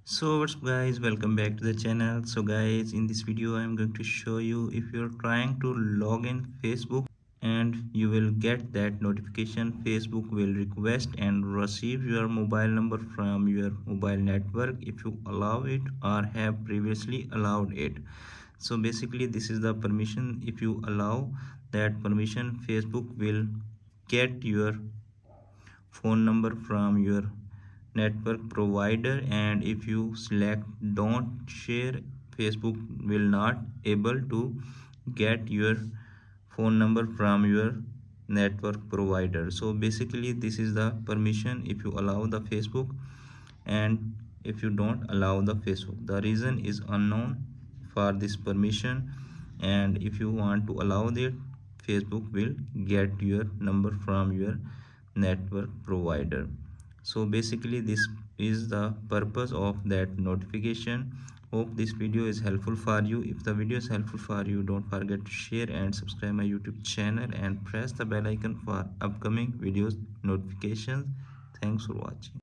So what's up guys, welcome back to the channel. So guys, in this video I'm going to show you if you're trying to log in Facebook and you will get that notification. Facebook will request and receive your mobile number from your mobile network if you allow it or have previously allowed it. So basically this is the permission. If you allow that permission, Facebook will get your phone number from your network provider, and if you select don't share, Facebook will not able to get your phone number from your network provider. So basically this is the permission if you allow the Facebook, and if you don't allow the Facebook, the reason is unknown for this permission. And if you want to allow that, Facebook will get your number from your network provider. So basically this is the purpose of that notification. Hope this video is helpful for you. If the video is helpful for you, don't forget to share and subscribe my YouTube channel and press the bell icon for upcoming videos notifications. Thanks for watching.